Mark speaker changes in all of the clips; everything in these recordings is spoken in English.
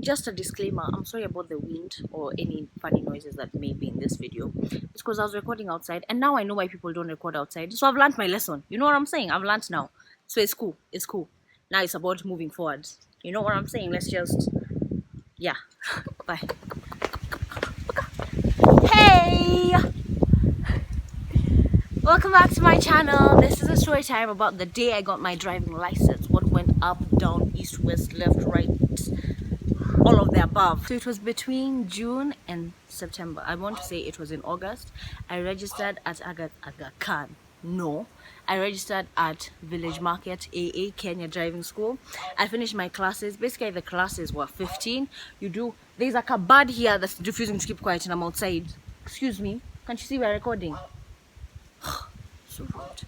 Speaker 1: just a disclaimer, I'm sorry about the wind or any funny noises that may be in this video. It's because I was recording outside, and now I know why people don't record outside. So I've learned my lesson. You know what I'm saying? I've learned now. So it's cool. It's cool. Now it's about moving forward. You know what I'm saying? Let's just, yeah. Bye. Hey! Welcome back to my channel. This is a story time about the day I got my driving license. What went up, down, east, west, left, right, all of the above. So it was between June and September. I want to say it was in August. I registered at Aga Khan. No, I registered at Village Market AA Kenya Driving School. I finished my classes. Basically the classes were 15. There's like a bird here that's refusing to keep quiet and I'm outside. Excuse me, can't you see we're recording? So rude.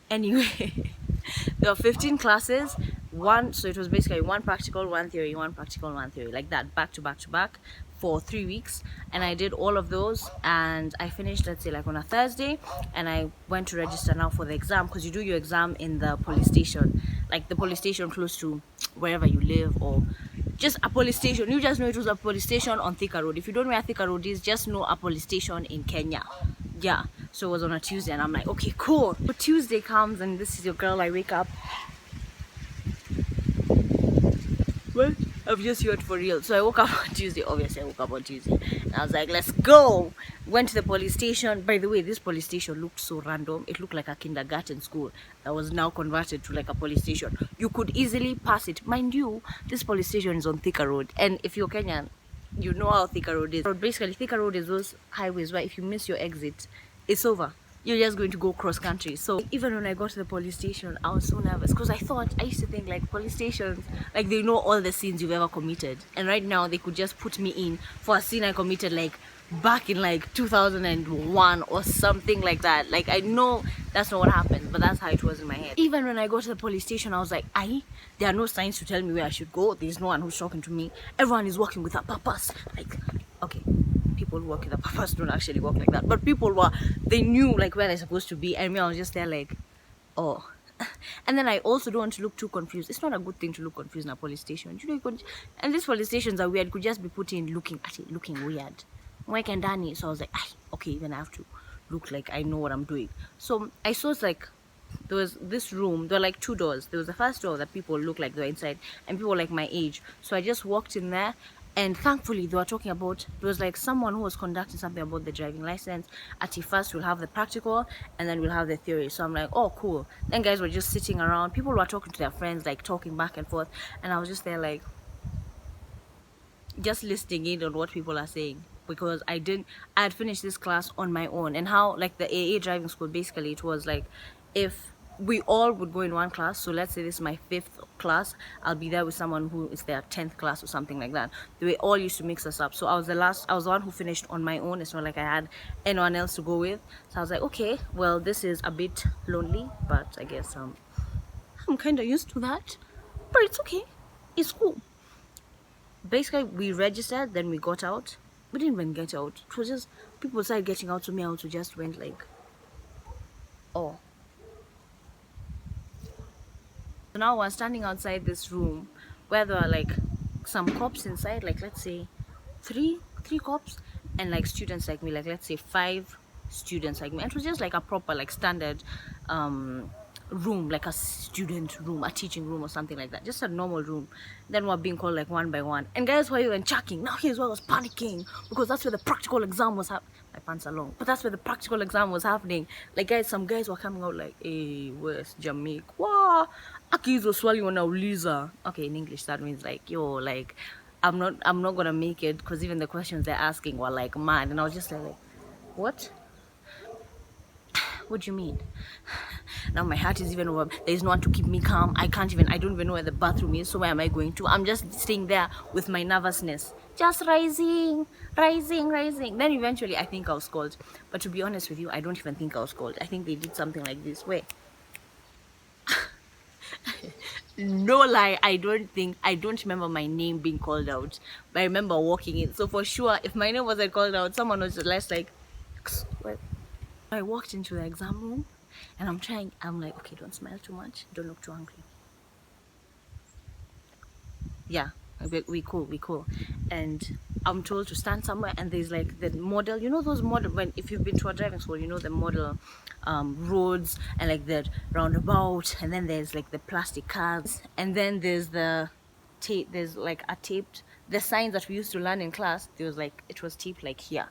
Speaker 1: Anyway, there were 15 classes, so it was basically one practical, one theory, one practical, one theory, like that, back to back to back for 3 weeks. And I did all of those, and I finished, let's say, like on a Thursday, and I went to register now for the exam, because you do your exam in the police station, like the police station close to wherever you live, or just a police station. You just know it was a police station on Thika Road. If you don't know where Thika Road is, just know a police station in Kenya. Yeah, so it was on a Tuesday, and I'm like, okay, cool. So Tuesday comes, and this is your girl. I wake up. Well, I'm just here for real. So I woke up on Tuesday. Obviously, I woke up on Tuesday, and I was like, let's go. Went to the police station. By the way, this police station looked so random. It looked like a kindergarten school that was now converted to like a police station. You could easily pass it. Mind you, this police station is on Thika Road, and if you're Kenyan, you know how Thika Road is. Basically, Thika Road is those highways where if you miss your exit, it's over. You're just going to go cross country. So even when I got to the police station, I was so nervous, because I used to think like police stations, like they know all the sins you've ever committed, and right now they could just put me in for a scene I committed like back in like 2001 or something like that. Like I know that's not what happened, but that's how it was in my head. Even when I go to the police station, I was like, there are no signs to tell me where I should go. There's no one who's talking to me. Everyone is walking with a purpose. Like, okay, people who walk with a purpose don't actually walk like that, but they knew like where they're supposed to be, and me, I was just there like, oh. And then I also don't want to look too confused. It's not a good thing to look confused in a police station. You know, and these police stations are weird. You could just be put in looking weird. Mike and Danny. So I was like, okay, then I have to look like I know what I'm doing. So I saw like there was this room. There were like 2 doors. There was the first door that people look like they're inside, and people like my age. So I just walked in there, and thankfully they were talking about, there was like someone who was conducting something about the driving license. At first we'll have the practical, and then we'll have the theory. So I'm like, oh cool. Then guys were just sitting around. People were talking to their friends, like talking back and forth, and I was just there like just listening in on what people are saying, because I had finished this class on my own. And how like the AA driving school, basically it was like, if we all would go in one class, so let's say this is my 5th class, I'll be there with someone who is their 10th class or something like that. They all used to mix us up. So I was the one who finished on my own. It's not like I had anyone else to go with. So I was like, okay, well, this is a bit lonely, but I guess I'm kind of used to that, but it's okay, it's cool. Basically we registered, then we got out. We didn't even get out. It was just people started getting out, to me. I also just went like, oh. So now we're standing outside this room where there are like some cops inside, like let's say three cops, and like students like me, like let's say 5 students like me. And it was just like a proper like standard room, like a student room, a teaching room or something like that, just a normal room. Then we're being called like one by one, and guys were even chucking. Now here's where I was panicking, because that's where the practical exam was happening. My pants are long, but that's where the practical exam was happening. Like guys, some guys were coming out like, hey, where's Jamaica? Wow, akizo swali wanauliza. Okay, in English that means like, yo, like I'm not gonna make it, because even the questions they're asking were like mad. And I was just like what do you mean? Now my heart is even over. There's no one to keep me calm. I don't even know where the bathroom is. So where am I going to? I'm just staying there with my nervousness just rising. Then eventually I think I was called, but to be honest with you, I don't even think I was called. I think they did something like this. Wait, no lie, I don't remember my name being called out, but I remember walking in. So for sure, if my name wasn't called out, someone was just less like, what? I walked into the exam room, and I'm like, okay, don't smile too much, don't look too hungry. Yeah, We cool. And I'm told to stand somewhere, and there's like the model, you know those model, when if you've been to a driving school, you know the model roads and like the roundabout, and then there's like the plastic cars, and then there's the tape, there's like a taped, the signs that we used to learn in class, there was like, it was taped like here,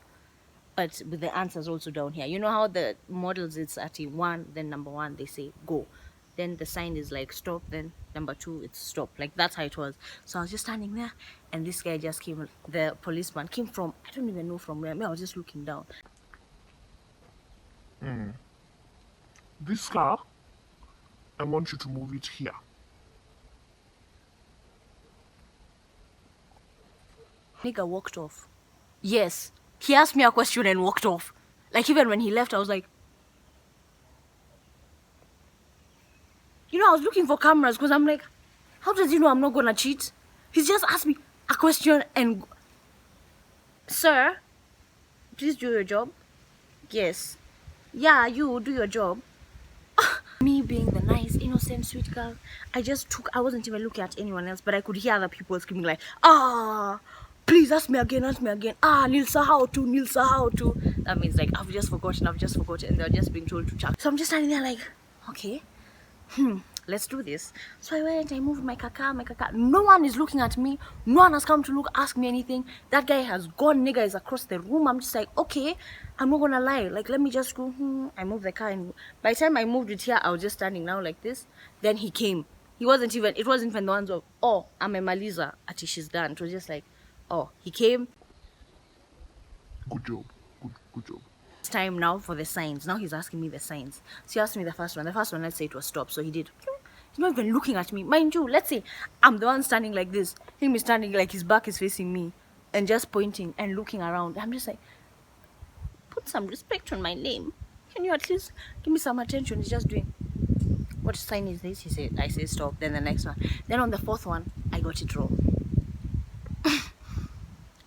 Speaker 1: but with the answers also down here. You know how the models, it's at one, then number one they say go, then the sign is like stop, then number two it's stop, like that's how it was. So I was just standing there, and this guy just came, the policeman came from, I don't even know from where. I was just looking down.
Speaker 2: This car, I want you to move it here.
Speaker 1: Nigga walked off. Yes, he asked me a question and walked off. Like, even when he left, I was like, you know, I was looking for cameras because I'm like, how does he know I'm not gonna cheat? He's just asked me a question and, sir, please do your job. Yes. Yeah, you do your job. Me being the nice, innocent, sweet girl, I wasn't even looking at anyone else, but I could hear other people screaming like, please ask me again, Nilsa how to. That means like, I've just forgotten, and they're just being told to check. So I'm just standing there like, okay, let's do this. So I went, I moved my kaka. No one is looking at me. No one has come to ask me anything. That guy has gone, nigga is across the room. I'm just like, okay, I'm not gonna lie. Like, let me just go. I moved the car, and by the time I moved it here, I was just standing now like this. Then he came. It wasn't even the ones of, oh, I'm a Maliza, Ati, she's done. It was just like, oh, he came.
Speaker 2: Good job. Good job.
Speaker 1: It's time now for the signs. Now he's asking me the signs. So he asked me the first one. Let's say it was stop. So he did. He's not even looking at me. Mind you, let's say I'm the one standing like this. Him is standing like his back is facing me and just pointing and looking around. I'm just like, put some respect on my name. Can you at least give me some attention? He's just doing, what sign is this? He said, I say stop. Then the next one. Then on the fourth one, I got it wrong.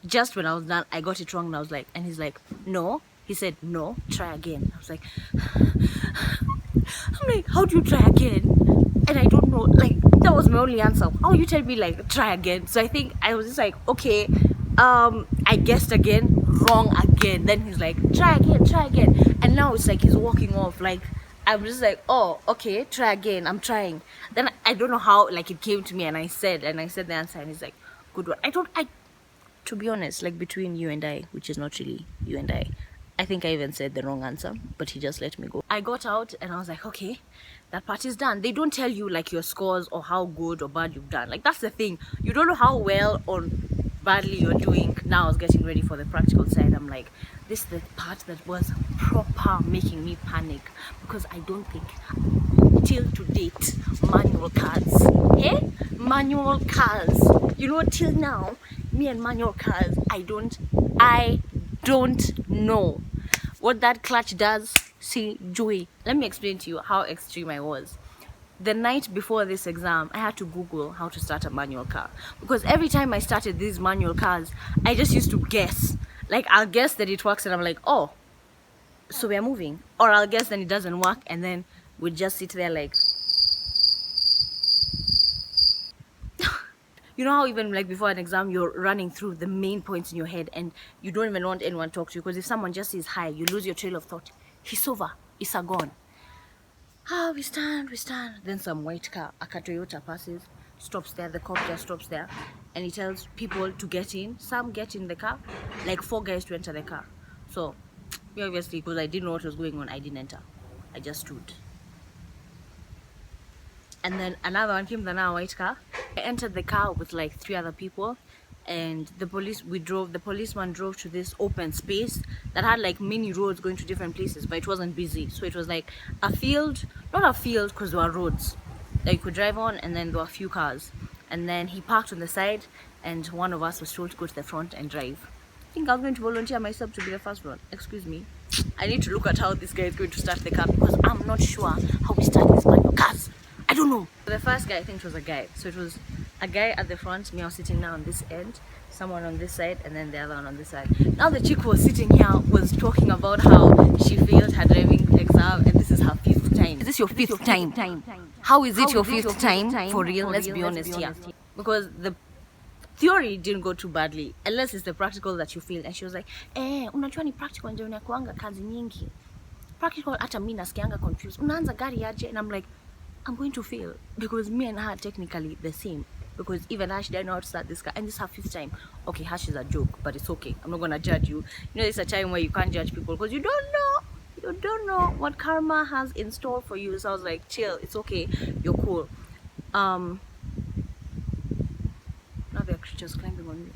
Speaker 1: Just when I was done, I got it wrong, and I was like, and he's like, no. He said, no, try again. I was like, I'm like, how do you try again? And I don't know, like, that was my only answer. How you tell me, like, try again? So I think I was just like, okay, I guessed again, wrong again. Then he's like, try again. And now it's like he's walking off. Like, I'm just like, oh, okay, try again. I'm trying. Then I don't know how, like, it came to me, and I said the answer, and he's like, good one. To be honest, like, between you and I, which is not really you and I think I even said the wrong answer, but he just let me go. I got out, and I was like, okay, that part is done. They don't tell you like your scores or how good or bad you've done. Like, that's the thing. You don't know how well or badly you're doing. Now I was getting ready for the practical side. I'm like, this is the part that was proper making me panic, because I don't think till to date manual cars, manual cars, you know, till now, me and manual cars, I don't know what that clutch does. See, Joey, let me explain to you how extreme I was. The night before this exam, I had to Google how to start a manual car, because every time I started these manual cars, I just used to guess. Like, I'll guess that it works, and I'm like, oh, so we're moving. Or I'll guess that it doesn't work, and then we just sit there like, you know how even like before an exam, you're running through the main points in your head, and you don't even want anyone to talk to you, because if someone just says hi, you lose your trail of thought. He's over. It's a gone. We stand. Then some white car, a Toyota, passes, stops there. The cop just stops there, and he tells people to get in. Some get in the car, like 4 guys to enter the car. So, obviously, because I didn't know what was going on, I didn't enter. I just stood. And then another one came, the white car. I entered the car with like 3 other people, and the policeman drove to this open space that had like mini roads going to different places, but it wasn't busy. So it was like a field, not a field, because there were roads that you could drive on, and then there were a few cars. And then he parked on the side, and one of us was told to go to the front and drive. I think I was going to volunteer myself to be the first one. Excuse me. I need to look at how this guy is going to start the car, because I'm not sure how we start these manual cars. I don't know. The first guy, I think it was a guy. So it was a guy at the front, me, I was sitting now on this end, someone on this side, and then the other one on this side. Now the chick who was sitting here was talking about how she failed her driving exam, and this is her 5th time. Is this your 5th time? How is it your 5th time? For real, let's be honest here. Because Theory didn't go too badly, unless it's the practical that you feel. And she was like, unajua ni practical ndio inakuanga kazi nyingi. Practical hata mimi nasikianga confused. Unaanza gari aje? And I'm like, I'm going to fail because me and her are technically the same. Because even Ash didn't know how to start this car, and this is her 5th time. Okay, Ash is a joke, but it's okay. I'm not gonna judge you. You know, it's a time where you can't judge people because you don't know what karma has in store for you. So I was like, chill, it's okay, you're cool. Now there are creatures climbing on me.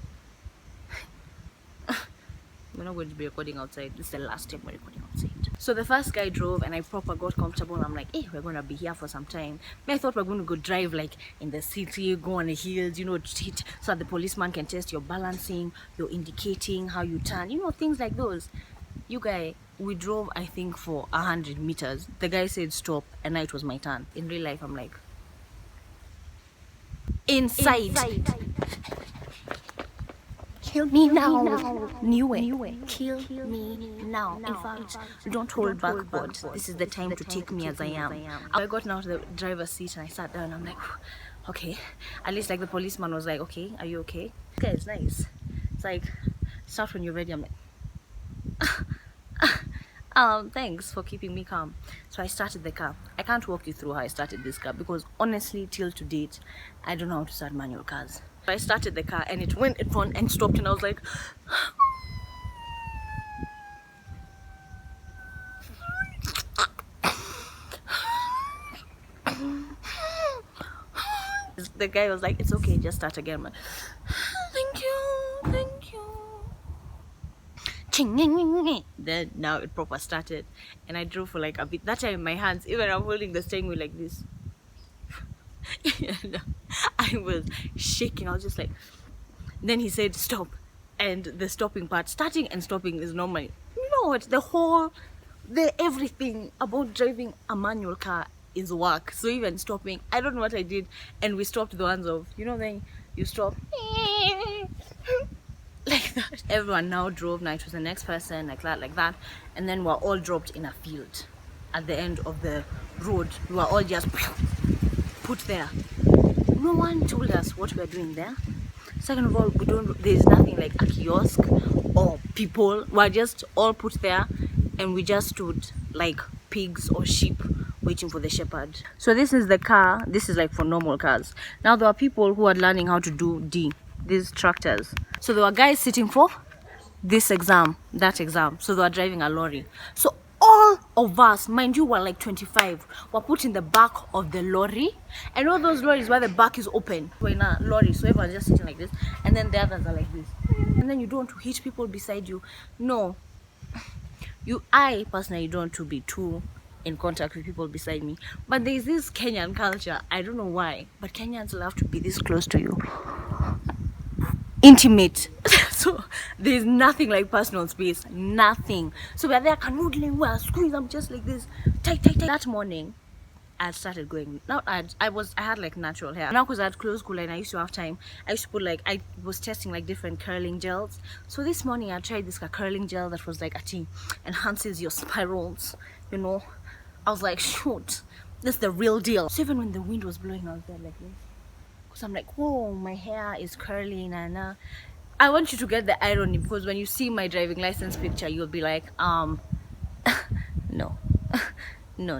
Speaker 1: We're not going to be recording outside. This is the last time we're recording outside. So the first guy drove and I proper got comfortable. I'm like, hey, we're gonna be here for some time. I thought we're going to go drive like in the city, go on the hills, you know, so that the policeman can test your balancing, your indicating, how you turn, you know, things like those. You guy, we drove I think for 100 meters. The guy said stop, and now it was my turn. In real life, I'm like, inside. Kill me now. New way. Kill me now. In fact, don't hold back, but this is the time to take me as I am. I got now to the driver's seat and I sat down. I'm like, okay. At least like the policeman was like, okay, are you okay? Okay, it's nice. It's like, start when you're ready. I'm like, thanks for keeping me calm. So I started the car. I can't walk you through how I started this car because honestly, till to date, I don't know how to start manual cars. I started the car and it went in front and stopped, and I was like, the guy was like, it's okay, just start again. I'm like, thank you. Then now it proper started and I drove for like a bit. That time my hands, even I'm holding the steering wheel like this. I was shaking. I was just like, then he said stop, and the stopping part, starting and stopping is normal. You know what, the everything about driving a manual car is work. So even stopping, I don't know what I did, and we stopped the ones of, you know, then you stop like that. Everyone now drove. Now it was the next person, like that, and then we're all dropped in a field at the end of the road. We were all just put there. No one told us what we're doing there. Second of all, there's nothing like a kiosk or people. We're just all put there and we just stood like pigs or sheep waiting for the shepherd. So this is the car. This is like for normal cars. Now there are people who are learning how to do these tractors. So there were guys sitting for this exam, that exam. So they were driving a lorry. So all of us, mind you, were like 25, were put in the back of the lorry. And all those lorries where the back is open, we're in a lorry, so everyone's just sitting like this, and then the others are like this. And then you don't want to hit people beside you. No, I personally don't want to be too in contact with people beside me. But there's this Kenyan culture, I don't know why, but Kenyans love to be this close to you, intimate. So there's nothing like personal space, nothing. So we're there canoodling, we're squeezed, I'm just like this, tight. That morning I started going. Now I had like natural hair. Now because I had close school and I used to have time, I used to put like, I was testing like different curling gels. So this morning I tried this curling gel that was like a tea, enhances your spirals, you know. I was like, shoot, this is the real deal. So even when the wind was blowing, I was there like this, because I'm like, whoa, my hair is curly, nana. I want you to get the irony, because when you see my driving license picture, you'll be like, no. Go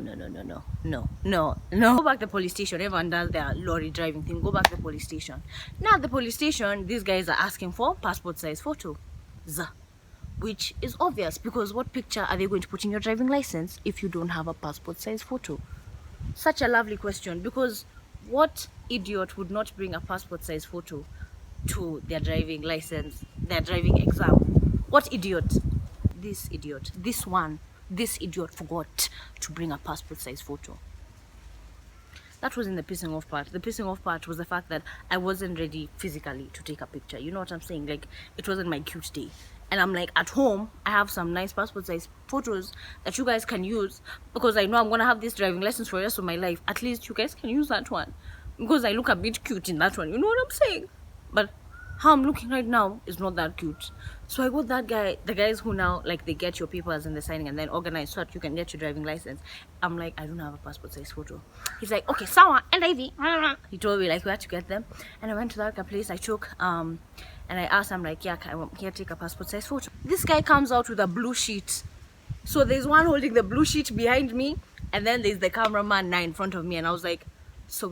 Speaker 1: back to the police station. Everyone does their lorry driving thing. Go back to the police station. Now at the police station, these guys are asking for passport size photos, which is obvious, because what picture are they going to put in your driving license if you don't have a passport size photo? Such a lovely question, because what idiot would not bring a passport size photo to their driving license, their driving exam? What idiot? This idiot forgot to bring a passport size photo. That wasn't the pissing off part. The pissing off part was the fact that I wasn't ready physically to take a picture. You know what I'm saying? Like, it wasn't my cute day. And I'm like, at home, I have some nice passport size photos that you guys can use, because I know I'm gonna have this driving license for the rest of my life. At least you guys can use that one, because I look a bit cute in that one. You know what I'm saying? But how I'm looking right now is not that cute. So I got that guy, the guys who now like they get your papers and the signing and then organize so that you can get your driving license. I'm like, I don't have a passport size photo. He's like, okay, sawa, and IV. He told me like where to get them, and I went to that place. I took and I asked him like, yeah, can I take a passport size photo? This guy comes out with a blue sheet. So there's one holding the blue sheet behind me, and then there's the cameraman now in front of me, and I was like, so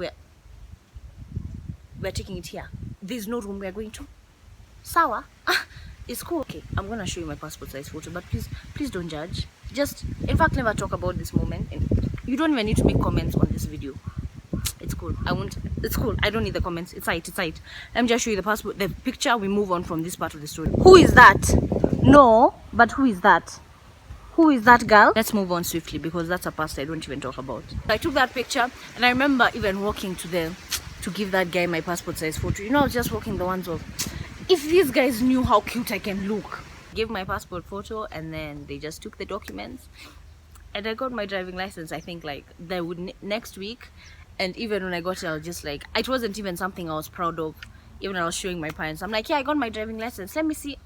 Speaker 1: we're taking it here. There's no room we're going to. Sawa. It's cool. Okay, I'm gonna show you my passport size photo, but please don't judge. Just, in fact, never talk about this moment. And you don't even need to make comments on this video. It's cool. I won't. It's cool. I don't need the comments. It's right. It's right. Let me just show you the passport, the picture. We move on from this part of the story. Who is that? No, but who is that? Who is that girl? Let's move on swiftly because that's a past I don't even talk about. I took that picture and I remember even walking to give that guy my passport size photo. You know, I was just walking the ones of, if these guys knew how cute I can look. Gave my passport photo and then they just took the documents and I got my driving license. I think like they would next week, and even when I got it I was just like, it wasn't even something I was proud of. Even when I was showing my parents, I'm like, yeah, I got my driving license, let me see.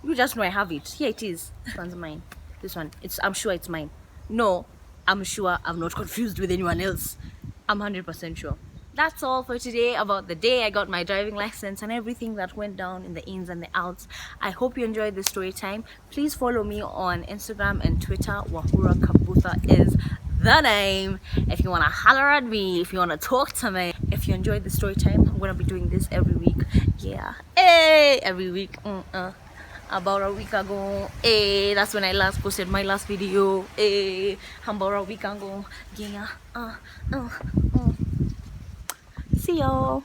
Speaker 1: You just know I have it. Here it is. This one's mine. This one, I'm sure it's mine. No, I'm sure I'm not confused with anyone else. I'm 100% sure. That's all for today about the day I got my driving license and everything that went down in the ins and the outs. I hope you enjoyed this story time. Please follow me on Instagram and Twitter. Wahura Kabutha is the name. If you want to holler at me, if you want to talk to me, if you enjoyed the story time, I'm going to be doing this every week. Yeah. Hey, every week. About a week ago, that's when I last posted my last video. About a week ago. Yeah. See y'all.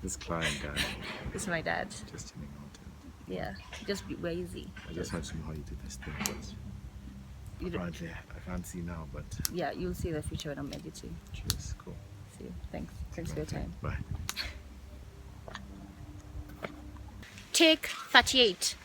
Speaker 3: This client guy.
Speaker 1: This is my dad.
Speaker 3: Just chilling out.
Speaker 1: Yeah, just be easy.
Speaker 3: I just want to know how you do this thing, but apparently I can't see now, but
Speaker 1: yeah, you'll see the future when I'm editing.
Speaker 3: cheers, cool.
Speaker 1: See you. Thanks for your time.
Speaker 3: Bye.
Speaker 1: Take 38.